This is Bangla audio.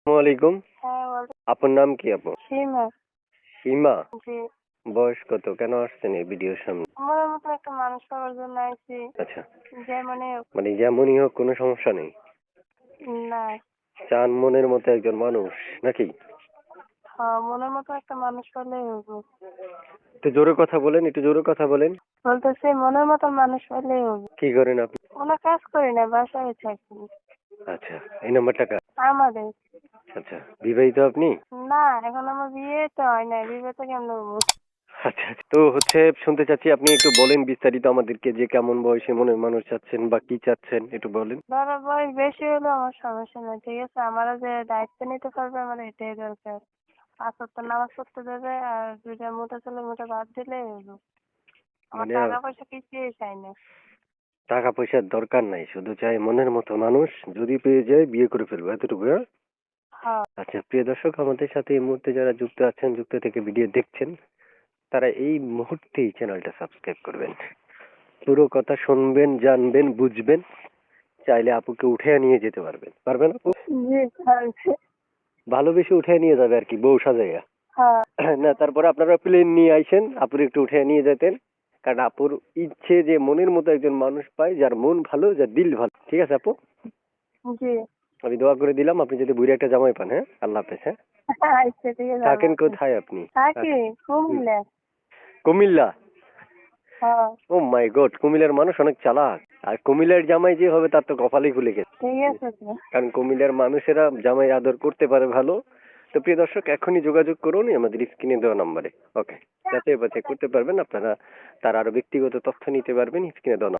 আসসালামাইকুম। হ্যাঁ বল। আপনার নাম কি আপু? সীমা। সীমা। জি। বয়স কত? কেন আসছেন এই ভিডিওর সামনে? আমার মতো একটা মানুষ পাওয়ার জন্য আইছি। আচ্ছা, যেমনই হোক। মানে যেমনই হোক কোনো সমস্যা নেই। না। চান মনের মতো একজন মানুষ নাকি? হ্যাঁ, মনের মতো একটা মানুষ পেলেই হবো। একটু জোরে কথা বলেন, একটু জোরে কথা বলেন। বলতেছি মনের মতো মানুষ পেলেই হবো। কি করেন আপনি? কোনো কাজ করি না, বাসায় থাকি। আচ্ছা, এই নাম্বারটা কার? আমাদের। আচ্ছা, বিবাহিত আপনি? না, এখন আমার বিয়ে তো হয় নাই, বিয়ে তো কেমন হবো? আচ্ছা আচ্ছা। তো শুনতে চাচ্ছি আপনি একটু বলেন বিস্তারিত আমাদেরকে যে কেমন বয়সে মনের মানুষ চাচ্ছেন বা কি চাচ্ছেন একটু বলেন। ধরো বয়স বেশি হলেও আমার সমস্যা নেই, ঠিক আছে? আমারও যে দায়িত্ব নিতে পারবে আমার এটাই দরকার। 5 ওয়াক্ত নামাজ পড়তে দেবে আর 2টা মোটা ছেলে মোটা বাদ দিলেই হলো। আমার মানে টাকা পয়সা কিছুই চাই না। টাকা পয়সার দরকার নাই, শুধু চাই মনের মতো মানুষ, যদি পেয়ে যায় বিয়ে করে ফেলবো এতটুকু, হ্যাঁ? হ্যাঁ। আচ্ছা প্রিয় দর্শক, আমাদের সাথে এই মুহূর্তে যারা যুক্ত আছেন, যুক্ত থেকে ভিডিও দেখছেন, তারা এই মুহূর্তেই চ্যানেলটা সাবস্ক্রাইব করবেন। পুরো কথা শুনবেন, জানবেন, বুঝবেন, চাইলে আপুকে উঠে নিয়ে যেতে পারবেন। পারবেন আপু? জি পারবে। ভালোবেসে উঠে নিয়ে যাবে আর কি, বউ সাজাইয়া। হ্যাঁ। না তারপরে আপনারা প্লেন নিয়ে আইসেন, আপুর একটু উঠে নিয়ে যেতেন। কারণ আপুর ইচ্ছে যে মনের মতো একজন মানুষ পায়, যার মন ভালো, যার দিল ভালো। ঠিক আছে আপু? জি। আমি দোয়া করে দিলাম আপনি যদি বুড়ি একটা জামাই পান, হ্যাঁ? আল্লাহ হাফেজ, হ্যাঁ? আচ্ছা ঠিক আছে, আল্লাহ থাকেন হাফেজ। কোথায় আপনি? থাকি কুমিল্লা। কুমিল্লা। হ্যাঁ। ও মাই গড, কুমিল্লার মানুষ অনেক চালাক। আর কুমিল্লার জামাই যে হবে তার তো কপালই খুলে গেছে। ঠিক আছে তো। কারণ কুমিল্লার মানুষেরা জামাই আদর করতে পারে ভালো। তো প্রিয় দর্শক, এখনই যোগাযোগ করুন আমাদের স্ক্রিনে দেওয়া নম্বরে। ওকে, যাতে বাছাই করতে পারবেন আপনারা, তার আরো ব্যক্তিগত তথ্য নিতে পারবেন স্ক্রিনে দেওয়া